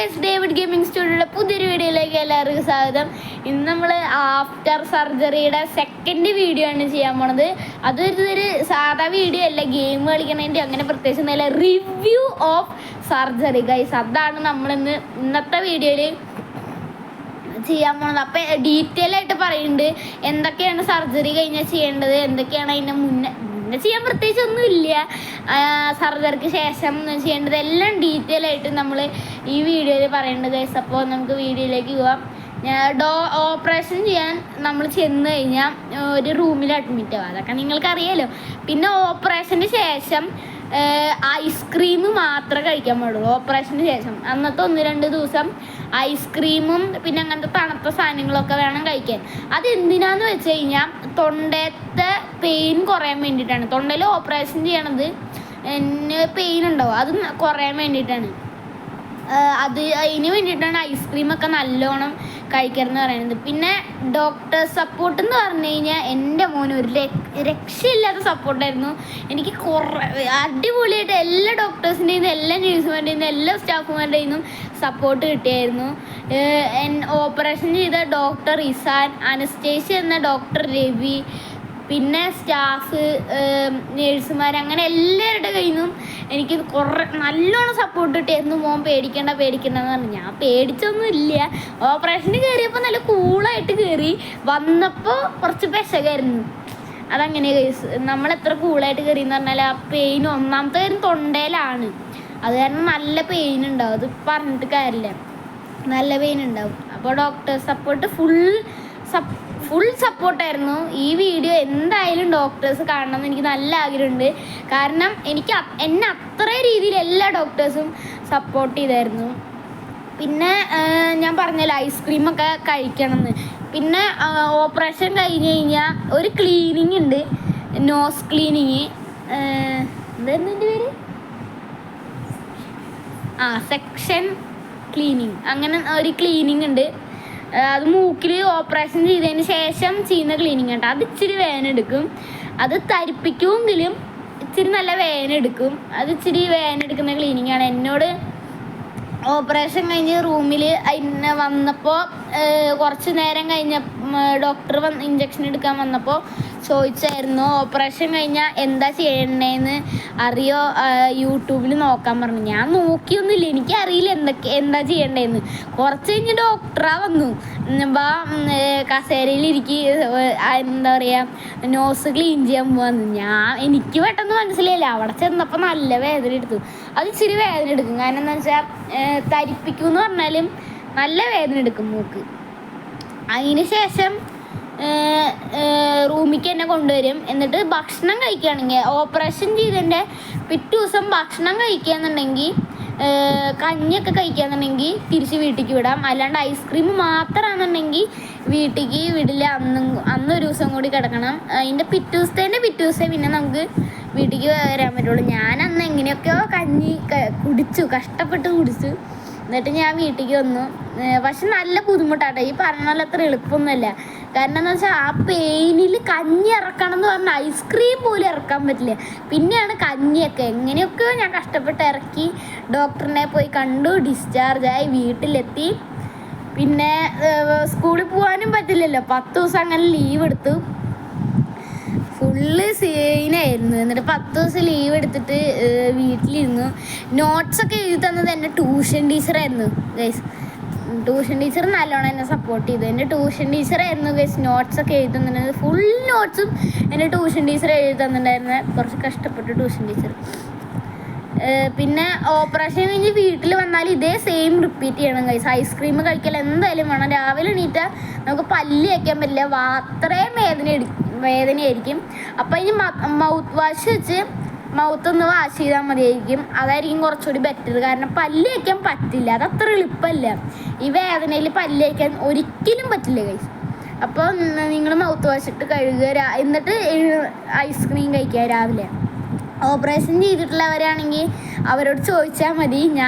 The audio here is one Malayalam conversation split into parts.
ഗൈസ്, ഡേവിഡ് ഗെയിമിംഗ് സ്റ്റുഡിയോയുടെ പുതിയൊരു വീഡിയോയിലേക്ക് എല്ലാവർക്കും സ്വാഗതം. ഇന്ന് നമ്മൾ ആഫ്റ്റർ സർജറിയുടെ സെക്കൻഡ് വീഡിയോ ആണ് ചെയ്യാൻ പോണത്. അതൊരു സാധാ വീഡിയോ അല്ല, ഗെയിം കളിക്കണതിൻ്റെ അങ്ങനെ പ്രത്യേകിച്ച് നല്ല റിവ്യൂ ഓഫ് സർജറി ഗൈസ്. അതാണ് നമ്മളിന്ന് ഇന്നത്തെ വീഡിയോയിൽ ചെയ്യാൻ പോണത്. അപ്പം ഡീറ്റെയിൽ ആയിട്ട് പറയുന്നുണ്ട് എന്തൊക്കെയാണ് സർജറി കഴിഞ്ഞാൽ ചെയ്യേണ്ടത്, എന്തൊക്കെയാണ് അതിൻ്റെ മുന്നേ ചെയ്യാൻ പ്രത്യേകിച്ച് ഒന്നുമില്ല, സർജറിക്ക് ശേഷം ചെയ്യേണ്ടത് എല്ലാം ഡീറ്റെയിൽ ആയിട്ട് നമ്മൾ ഈ വീഡിയോയിൽ പറയേണ്ടത് ഗൈസ്. അപ്പോൾ നമുക്ക് വീഡിയോയിലേക്ക് പോവാം. ഓപ്പറേഷൻ ചെയ്യാൻ നമ്മൾ ചെന്ന് കഴിഞ്ഞാൽ ഒരു റൂമിൽ അഡ്മിറ്റ് ആവുക, അതൊക്കെ നിങ്ങൾക്കറിയാലോ. പിന്നെ ഓപ്പറേഷന് ശേഷം ഐസ്ക്രീം മാത്രമേ കഴിക്കാൻ പാടുള്ളൂ. ഓപ്പറേഷന് ശേഷം അന്നത്തെ 1-2 ദിവസം ഐസ്ക്രീമും പിന്നെ അങ്ങനത്തെ തണുത്ത സാധനങ്ങളൊക്കെ വേണം കഴിക്കാൻ. അതെന്തിനാന്ന് വെച്ച് കഴിഞ്ഞാൽ തൊണ്ടത്തെ പെയിൻ കുറയാൻ വേണ്ടിയിട്ടാണ്. തൊണ്ടയിൽ ഓപ്പറേഷൻ ചെയ്യണത് പെയിൻ ഉണ്ടാവും, അത് കുറയാൻ വേണ്ടിയിട്ടാണ്. അതിന് വേണ്ടിയിട്ടാണ് ഐസ്ക്രീമൊക്കെ നല്ലോണം കഴിക്കണമെന്ന് പറയുന്നത്. പിന്നെ ഡോക്ടർ സപ്പോർട്ട് എന്ന് പറഞ്ഞു കഴിഞ്ഞാൽ എൻ്റെ മോന് ഒരു രക്ഷയില്ലാത്ത സപ്പോർട്ടായിരുന്നു. എനിക്ക് അടിപൊളിയായിട്ട് എല്ലാ ഡോക്ടേഴ്സിൻ്റെയും എല്ലാ നേഴ്സുമാരുടെയും എല്ലാ സ്റ്റാഫുമാരുടെയും നിന്നും സപ്പോർട്ട് കിട്ടിയായിരുന്നു. ഓപ്പറേഷൻ ചെയ്ത ഡോക്ടർ ഇസാൻ, അനസ്തേഷ്യ എന്ന ഡോക്ടർ രവി, പിന്നെ സ്റ്റാഫ്, നേഴ്സുമാർ, അങ്ങനെ എല്ലാവരുടെ കയ്യിൽ നിന്നും എനിക്ക് നല്ലോണം സപ്പോർട്ട് കിട്ടിയായിരുന്നു. മോൻ പേടിക്കണ്ടെന്ന് പറഞ്ഞു. ഞാൻ പേടിച്ചൊന്നും ഇല്ല. ഓപ്പറേഷന് കയറിയപ്പോൾ നല്ല കൂളായിട്ട് കയറി, വന്നപ്പോൾ കുറച്ച് പെശകായിരുന്നു. അതങ്ങനെ കേസ് നമ്മളെത്ര കൂളായിട്ട് കയറിയെന്ന് പറഞ്ഞാൽ ആ പെയിൻ ഒന്നാമത്തെ കാര്യം തൊണ്ടയിലാണ്, അത് കാരണം നല്ല പെയിൻ ഉണ്ടാവും. അത് പറഞ്ഞിട്ട് കാര്യമില്ല, നല്ല പെയിൻ ഉണ്ടാവും. അപ്പോൾ ഡോക്ടർ സപ്പോർട്ട് ഫുൾ സപ്പോർട്ടായിരുന്നു. ഈ വീഡിയോ എന്തായാലും ഡോക്ടേഴ്സ് കാണണം എന്ന് എനിക്ക് നല്ല ആഗ്രഹമുണ്ട്. കാരണം എന്നെ അത്ര രീതിയിൽ എല്ലാ ഡോക്ടേഴ്സും സപ്പോർട്ട് ചെയ്തായിരുന്നു. പിന്നെ ഞാൻ പറഞ്ഞല്ലോ ഐസ്ക്രീമൊക്കെ കഴിക്കണമെന്ന്. പിന്നെ ഓപ്പറേഷൻ കഴിഞ്ഞ് കഴിഞ്ഞാൽ ഒരു ക്ലീനിങ് ഉണ്ട്, നോസ് ക്ലീനിങ്. എന്തായിരുന്നു എൻ്റെ പേര്? Section cleaning. അങ്ങനെ ഒരു ക്ലീനിങ് ഉണ്ട്. അത് മൂക്കിൽ ഓപ്പറേഷൻ ചെയ്തതിന് ശേഷം ചെയ്യുന്ന ക്ലീനിങ് കേട്ടോ. അത് ഇച്ചിരി വേദന എടുക്കും. അത് തരിപ്പിക്കുമെങ്കിലും ഇച്ചിരി നല്ല വേദന എടുക്കും. അത് ഇച്ചിരി വേദന എടുക്കുന്ന ക്ലീനിങ്ങാണ്. എന്നോട് ഓപ്പറേഷൻ കഴിഞ്ഞ് റൂമിൽ വന്നപ്പോൾ കുറച്ച് നേരം കഴിഞ്ഞ ഡോക്ടർ ഇഞ്ചക്ഷൻ എടുക്കാൻ വന്നപ്പോൾ ചോദിച്ചായിരുന്നു ഓപ്പറേഷൻ കഴിഞ്ഞാൽ എന്താ ചെയ്യണേന്ന് അറിയോ, യൂട്യൂബിൽ നോക്കാൻ പറഞ്ഞു. ഞാൻ നോക്കിയൊന്നുമില്ല, എനിക്കറിയില്ല എന്താ ചെയ്യണ്ടേന്ന്. കുറച്ച് കഴിഞ്ഞ് ഡോക്ടറാ വന്നു, കസേരയിലിരിക്കി എന്താ പറയുക നോസ് ക്ലീൻ ചെയ്യാൻ പോവാന്ന്. എനിക്ക് പെട്ടെന്ന് മനസ്സിലായില്ല. അവിടെ ചെന്നപ്പോൾ നല്ല വേദന എടുത്തു. അത് ഇച്ചിരി വേദന എടുക്കും. കാരണം എന്താ വെച്ചാൽ തരിപ്പിക്കും എന്ന് പറഞ്ഞാലും നല്ല വേദന എടുക്കും മൂക്ക്. അതിന് ശേഷം റൂമിലേക്ക് എന്നെ കൊണ്ടുവരും. എന്നിട്ട് ഭക്ഷണം കഴിക്കുകയാണെങ്കിൽ ഓപ്പറേഷൻ ചെയ്തതിൻ്റെ പിറ്റേ ദിവസം ഭക്ഷണം കഴിക്കുകയെന്നുണ്ടെങ്കിൽ കഞ്ഞിയൊക്കെ കഴിക്കുകയെന്നുണ്ടെങ്കിൽ തിരിച്ച് വീട്ടിലേക്ക് വിടാം. അല്ലാണ്ട് ഐസ്ക്രീം മാത്രമാണെന്നുണ്ടെങ്കിൽ വീട്ടിലേക്ക് വിടില്ല. അന്നൊരു ദിവസം കൂടി കിടക്കണം. അതിൻ്റെ പിറ്റേ ദിവസം പിന്നെ നമുക്ക് വീട്ടിലേക്ക് വരാൻ പറ്റുള്ളൂ. ഞാൻ അന്ന് എങ്ങനെയൊക്കെയോ കഞ്ഞി കഷ്ടപ്പെട്ട് കുടിച്ചു. എന്നിട്ട് ഞാൻ വീട്ടിലേക്ക് വന്നു. പക്ഷെ നല്ല ബുദ്ധിമുട്ടാട്ടോ, ഈ പറഞ്ഞാൽ അത്ര എളുപ്പമൊന്നുമല്ല. കാരണം എന്താ വെച്ചാൽ ആ പെയിനിൽ കഞ്ഞി ഇറക്കണം എന്ന് പറഞ്ഞാൽ ഐസ്ക്രീം പോലും ഇറക്കാൻ പറ്റില്ല. പിന്നെയാണ് കഞ്ഞിയൊക്കെ എങ്ങനെയൊക്കെയോ ഞാൻ കഷ്ടപ്പെട്ട് ഇറക്കി. ഡോക്ടറിനെ പോയി കണ്ടു, ഡിസ്ചാർജായി, വീട്ടിലെത്തി. പിന്നെ സ്കൂളിൽ പോകാനും പറ്റില്ലല്ലോ. 10 ദിവസം അങ്ങനെ ലീവ് എടുത്തു. ഫുള്ള് സീനായിരുന്നു. എന്നിട്ട് 10 ദിവസം ലീവ് എടുത്തിട്ട് വീട്ടിലിരുന്നു. നോട്ട്സൊക്കെ എഴുതി തന്നത് എൻ്റെ ട്യൂഷൻ ടീച്ചറായിരുന്നു ഗൈസ്. ട്യൂഷൻ ടീച്ചർ നല്ലോണം എന്നെ സപ്പോർട്ട് ചെയ്തു. എൻ്റെ ട്യൂഷൻ ടീച്ചറായിരുന്നു ഗൈസ് നോട്ട്സൊക്കെ എഴുതി തന്നിട്ടുണ്ടായിരുന്നു. ഫുൾ നോട്ട്സും എൻ്റെ ട്യൂഷൻ ടീച്ചർ എഴുതി തന്നിട്ടുണ്ടായിരുന്നു. കുറച്ച് കഷ്ടപ്പെട്ടു ട്യൂഷൻ ടീച്ചർ. പിന്നെ ഓപ്പറേഷൻ കഴിഞ്ഞ് വീട്ടിൽ വന്നാൽ ഇതേ സെയിം റിപ്പീറ്റ് ചെയ്യണം ഗൈസ്. ഐസ്ക്രീം കഴിക്കൽ എന്തായാലും വേണം. രാവിലെ എണീറ്റാൽ നമുക്ക് പല്ല് വയ്ക്കാൻ പറ്റില്ല, അത്രയും വേദനയായിരിക്കും. അപ്പം ഇനി മൗത്ത് വാഷ് വെച്ച് മൗത്തൊന്ന് വാഷ് ചെയ്താൽ മതിയായിരിക്കും. അതായിരിക്കും കുറച്ചുകൂടി ബെറ്റർ. കാരണം പല്ല് വയ്ക്കാൻ പറ്റില്ല, അതത്ര എളുപ്പമല്ല. ഈ വേദനയിൽ പല്ല് വയ്ക്കാൻ ഒരിക്കലും പറ്റില്ല ഗൈസ്. അപ്പോൾ നിങ്ങൾ മൗത്ത് വാഷ് ഇട്ട് കഴുകുക, എന്നിട്ട് ഐസ്ക്രീം കഴിക്കുക രാവിലെ. ഓപ്പറേഷൻ ചെയ്തിട്ടുള്ളവരാണെങ്കിൽ അവരോട് ചോദിച്ചാൽ മതി.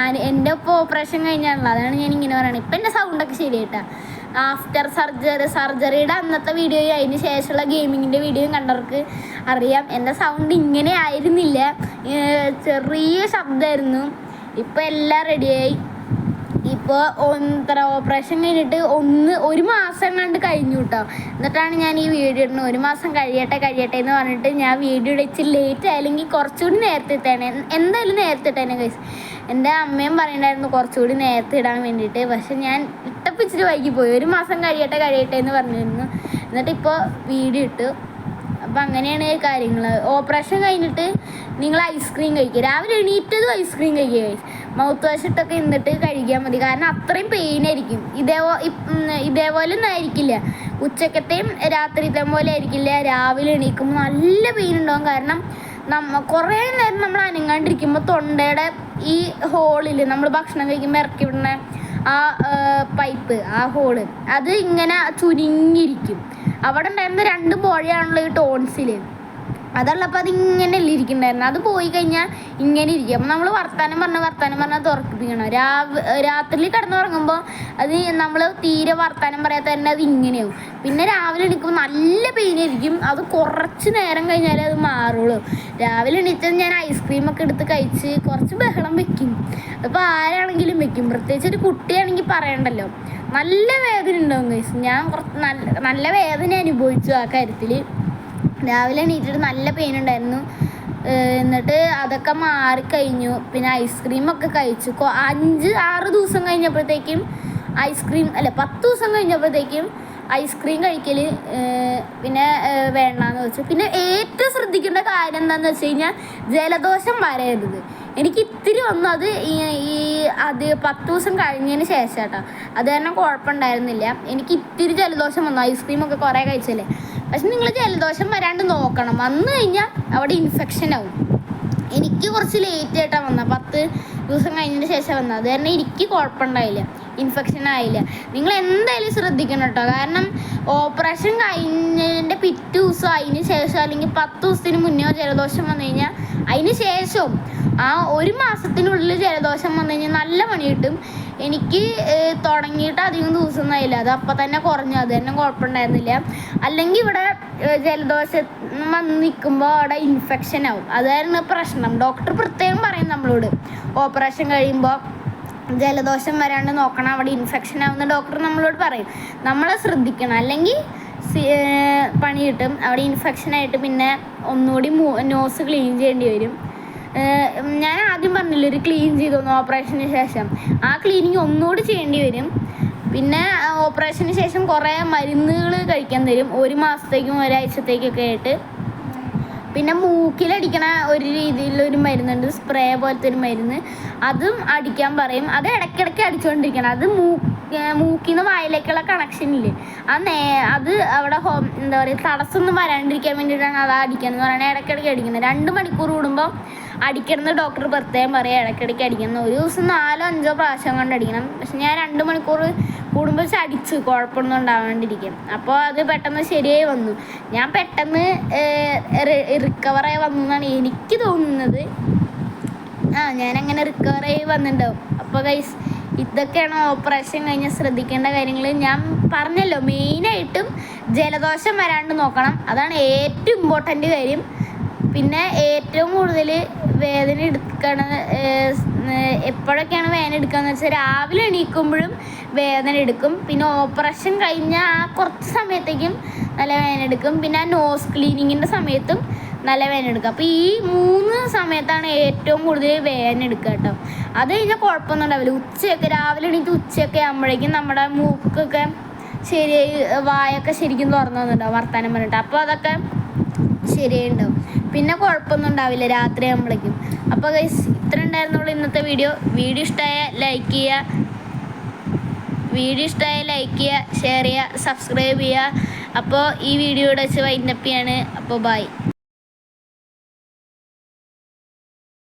എൻ്റെ ഇപ്പോൾ ഓപ്പറേഷൻ കഴിഞ്ഞാണല്ലോ, അതാണ് ഞാൻ ഇങ്ങനെ പറയണത്. ഇപ്പം എൻ്റെ സൗണ്ടൊക്കെ ശരിയായിട്ടാ. ആഫ്റ്റർ സർജറിയുടെ അന്നത്തെ വീഡിയോയും അതിന് ശേഷമുള്ള ഗെയിമിങ്ങിൻ്റെ വീഡിയോയും കണ്ടവർക്ക് അറിയാം എൻ്റെ സൗണ്ട് ഇങ്ങനെ ആയിരുന്നില്ല, ചെറിയ ശബ്ദമായിരുന്നു. ഇപ്പം എല്ലാം റെഡിയായി. അപ്പോൾ ഓപ്പറേഷൻ കഴിഞ്ഞിട്ട് ഒരു മാസം കണ്ട് കഴിഞ്ഞു കേട്ടോ. എന്നിട്ടാണ് ഞാൻ ഈ വീഡിയോ ഇടുന്നത്. ഒരു മാസം കഴിയട്ടെ എന്ന് പറഞ്ഞിട്ട് ഞാൻ വീഡിയോ ഇച്ചിരി ലേറ്റ് ആയില്ലെങ്കിൽ കുറച്ചുകൂടി നേരത്തെ ഇട്ടേനെ, എന്തായാലും നേരത്തെ ഇട്ടേനെ ഗൈസ്. എൻ്റെ അമ്മയും പറയുന്നുണ്ടായിരുന്നു കുറച്ചുകൂടി നേരത്തെ ഇടാൻ വേണ്ടിയിട്ട്. പക്ഷെ ഞാൻ ഇട്ടപ്പോൾ ഇച്ചിരി വൈകിപ്പോയി. ഒരു മാസം കഴിയട്ടെ എന്ന് പറഞ്ഞിരുന്നു. എന്നിട്ട് ഇപ്പോൾ വീഡിയോ ഇട്ടു. അപ്പം അങ്ങനെയാണ് കാര്യങ്ങൾ. ഓപ്പറേഷൻ കഴിഞ്ഞിട്ട് നിങ്ങൾ ഐസ്ക്രീം കഴിക്കുക. രാവിലെ എണീറ്റതും ഐസ്ക്രീം കഴിക്കുക. മൗത്ത് വാഷ് ഇട്ടൊക്കെ എന്നിട്ട് കഴിക്കാൻ മതി. കാരണം അത്രയും പെയിനായിരിക്കും. ഇതേപോലെ ഒന്നും ആയിരിക്കില്ല. ഉച്ചക്കത്തെയും രാത്രിത്തെയും പോലെ ആയിരിക്കില്ല. രാവിലെ എണീക്കുമ്പോൾ നല്ല പെയിൻ ഉണ്ടാകും. കാരണം കുറേ നേരം നമ്മൾ അനങ്ങാണ്ടിരിക്കുമ്പോൾ തൊണ്ടയുടെ ഈ ഹോളിൽ നമ്മൾ ഭക്ഷണം കഴിക്കുമ്പോൾ ഇറക്കി വിടുന്ന ആ പൈപ്പ്, ആ ഹോള്, അത് ഇങ്ങനെ ചുരുങ്ങിയിരിക്കും. അവിടെ ഉണ്ടായിരുന്ന 2 പോഴയാണല്ലോ ഈ ടോൺസിൽ. അതുള്ളപ്പോൾ അതിങ്ങനെ ഇരിക്കുന്നുണ്ടായിരുന്നു. അത് പോയി കഴിഞ്ഞാൽ ഇങ്ങനെ ഇരിക്കും. അപ്പം നമ്മൾ വർത്താനം പറഞ്ഞാൽ തുറക്കിപ്പിക്കണം. രാത്രിയിൽ കിടന്നുറങ്ങുമ്പോൾ അത് നമ്മൾ തീരെ വർത്താനം പറയാത്ത തന്നെ അത് ഇങ്ങനെയാവും. പിന്നെ രാവിലെ എണീക്കുമ്പോൾ നല്ല പെയിനായിരിക്കും. അത് കുറച്ച് നേരം കഴിഞ്ഞാലേ അത് മാറുള്ളൂ. രാവിലെ എണീറ്റത് ഞാൻ ഐസ്ക്രീമൊക്കെ എടുത്ത് കഴിച്ച് കുറച്ച് ബഹളം വെക്കും. അപ്പോൾ ആരാണെങ്കിലും വെക്കും. പ്രത്യേകിച്ച് ഒരു കുട്ടിയാണെങ്കിൽ പറയണ്ടല്ലോ. നല്ല വേദന ഉണ്ടാവും ഗൈസ്. ഞാൻ കുറച്ച് നല്ല വേദന അനുഭവിച്ചു ആ കാര്യത്തിൽ. രാവിലെ എണീറ്റിട്ട് നല്ല പെയിൻ ഉണ്ടായിരുന്നു. എന്നിട്ട് അതൊക്കെ മാറിക്കഴിഞ്ഞു. പിന്നെ ഐസ്ക്രീമൊക്കെ കഴിച്ചു. 5-6 ദിവസം കഴിഞ്ഞപ്പോഴത്തേക്കും 10 ദിവസം കഴിഞ്ഞപ്പോഴത്തേക്കും ഐസ്ക്രീം കഴിക്കൽ പിന്നെ വേണ്ടാന്ന് വെച്ചു. പിന്നെ ഏറ്റവും ശ്രദ്ധിക്കേണ്ട കാര്യം എന്താണെന്ന് വെച്ച് കഴിഞ്ഞാൽ ജലദോഷം വരരുത്. എനിക്ക് ഇത്തിരി വന്നു. അത് 10 ദിവസം കഴിഞ്ഞതിന് ശേഷം കേട്ടോ. അത് കാരണം കുഴപ്പമുണ്ടായിരുന്നില്ല. എനിക്ക് ഇത്തിരി ജലദോഷം വന്നു. ഐസ്ക്രീമൊക്കെ കുറേ കഴിച്ചല്ലേ. പക്ഷെ നിങ്ങൾ ജലദോഷം വരാണ്ട് നോക്കണം. വന്നു കഴിഞ്ഞാൽ അവിടെ ഇൻഫെക്ഷൻ ആവും. എനിക്ക് കുറച്ച് ലേറ്റ് ആയിട്ടാണ് വന്നത്. 10 ദിവസം കഴിഞ്ഞതിന് ശേഷം വന്നത്. അത് കാരണം എനിക്ക് കുഴപ്പമുണ്ടായില്ല, ഇൻഫെക്ഷൻ ആയില്ല. നിങ്ങൾ എന്തായാലും ശ്രദ്ധിക്കണം കേട്ടോ. കാരണം ഓപ്പറേഷൻ കഴിഞ്ഞതിൻ്റെ പിറ്റേ ദിവസം അതിന് ശേഷം അല്ലെങ്കിൽ 10 ദിവസത്തിന് മുന്നേ ജലദോഷം വന്നു കഴിഞ്ഞാൽ അതിന് ശേഷവും ആ 1 മാസത്തിനുള്ളിൽ ജലദോഷം വന്നു കഴിഞ്ഞാൽ നല്ല പണി കിട്ടും. എനിക്ക് തുടങ്ങിയിട്ട് അധികം ദിവസം ആയില്ല. അത് അപ്പം തന്നെ കുറഞ്ഞു. അത് തന്നെ കുഴപ്പമുണ്ടായിരുന്നില്ല. അല്ലെങ്കിൽ ഇവിടെ ജലദോഷം വന്ന് നിൽക്കുമ്പോൾ അവിടെ ഇൻഫെക്ഷൻ ആവും. അതായിരുന്നു പ്രശ്നം. ഡോക്ടർ പ്രത്യേകം പറയും നമ്മളോട്, ഓപ്പറേഷൻ കഴിയുമ്പോൾ ജലദോഷം വരാണ്ട് നോക്കണം, അവിടെ ഇൻഫെക്ഷൻ ആവുന്ന ഡോക്ടർ നമ്മളോട് പറയും. നമ്മളെ ശ്രദ്ധിക്കണം. അല്ലെങ്കിൽ പണി കിട്ടും. അവിടെ ഇൻഫെക്ഷനായിട്ട് പിന്നെ ഒന്നുകൂടി നോസ് ക്ലീൻ ചെയ്യേണ്ടി വരും. ഞാൻ ആദ്യം പറഞ്ഞില്ല ഒരു ക്ലീൻ ചെയ്തോന്നു ഓപ്പറേഷന് ശേഷം. ആ ക്ലീനിങ് ഒന്നുകൂടി ചെയ്യേണ്ടി വരും. പിന്നെ ഓപ്പറേഷന് ശേഷം കുറേ മരുന്നുകൾ കഴിക്കാൻ തരും. 1 മാസത്തേക്കും ഒരാഴ്ചത്തേക്കൊക്കെ ആയിട്ട്. പിന്നെ മൂക്കിലടിക്കണ ഒരു രീതിയിലൊരു മരുന്നുണ്ട്, സ്പ്രേ പോലത്തെ ഒരു മരുന്ന്. അതും അടിക്കാൻ പറയും. അത് ഇടയ്ക്കിടയ്ക്ക് അടിച്ചുകൊണ്ടിരിക്കണം. അത് മൂക്കിൽ നിന്ന് വായിലേക്കുള്ള കണക്ഷനില്ലേ, അത് അവിടെ എന്താ പറയുക, തടസ്സമൊന്നും വരാണ്ടിരിക്കാൻ വേണ്ടിയിട്ടാണ് അത് അടിക്കണം എന്ന് പറയുന്നത്. ഇടയ്ക്കിടയ്ക്ക് അടിക്കുന്നത്. 2 മണിക്കൂർ കൂടുമ്പോൾ അടിക്കണമെന്ന് ഡോക്ടർ പ്രത്യേകം പറയുക. ഇടയ്ക്കിടയ്ക്ക് അടിക്കണം. ഒരു ദിവസം 4-5 പ്രാവശ്യം കൊണ്ട് അടിക്കണം. പക്ഷെ ഞാൻ 2 മണിക്കൂർ കൂടുമ്പോൾ അടിച്ചു, കുഴപ്പമൊന്നും ഉണ്ടാവാണ്ടിരിക്കും. അപ്പോൾ അത് പെട്ടെന്ന് ശരിയായി വന്നു. ഞാൻ പെട്ടെന്ന് റിക്കവറായി വന്നു എന്നാണ് എനിക്ക് തോന്നുന്നത്. ഞാനങ്ങനെ റിക്കവറായി വന്നിട്ടുണ്ടാവും. അപ്പോൾ ഗൈസ്, ഇതൊക്കെയാണ് ഓപ്പറേഷൻ കഴിഞ്ഞാൽ ശ്രദ്ധിക്കേണ്ട കാര്യങ്ങൾ. ഞാൻ പറഞ്ഞല്ലോ, മെയിനായിട്ടും ജലദോഷം വരാണ്ട് നോക്കണം. അതാണ് ഏറ്റവും ഇമ്പോർട്ടൻ്റ് കാര്യം. പിന്നെ ഏറ്റവും കൂടുതൽ വേദന എപ്പോഴൊക്കെയാണ് വേദന എടുക്കുകയെന്ന് വെച്ചാൽ രാവിലെ എണീക്കുമ്പോഴും വേദന എടുക്കും. പിന്നെ ഓപ്പറേഷൻ കഴിഞ്ഞ ആ കുറച്ച് സമയത്തേക്കും നല്ല വേദന എടുക്കും. പിന്നെ ആ നോസ് ക്ലീനിങ്ങിൻ്റെ സമയത്തും നല്ല വേദന എടുക്കും. അപ്പോൾ ഈ 3 സമയത്താണ് ഏറ്റവും കൂടുതൽ വേദന എടുക്കുക കേട്ടോ. അത് കഴിഞ്ഞാൽ കുഴപ്പമൊന്നും ഉണ്ടാവില്ല. രാവിലെ എണീറ്റ് ഉച്ചയൊക്കെ ആകുമ്പോഴേക്കും നമ്മുടെ മൂക്കൊക്കെ ശരിയായി, വായൊക്കെ ശരിക്കും തുറന്നു വന്നിട്ടുണ്ടാവും വർത്താനം പറഞ്ഞിട്ട്. അപ്പോൾ അതൊക്കെ ശരിയായിട്ടുണ്ടാവും. പിന്നെ കുഴപ്പമൊന്നും ഉണ്ടാവില്ല രാത്രി ആകുമ്പോഴേക്കും. അപ്പോൾ ഗൈസ്, ഇത്ര ഉണ്ടായിരുന്നുള്ളൂ ഇന്നത്തെ വീഡിയോ. വീഡിയോ ഇഷ്ടമായ ലൈക്ക് ചെയ്യുക, ഷെയർ ചെയ്യുക, സബ്സ്ക്രൈബ് ചെയ്യുക. അപ്പോൾ ഈ വീഡിയോയുടെ വെച്ച് വൈൻഡപ്പ് ചെയ്യാണ്. അപ്പോൾ ബൈ.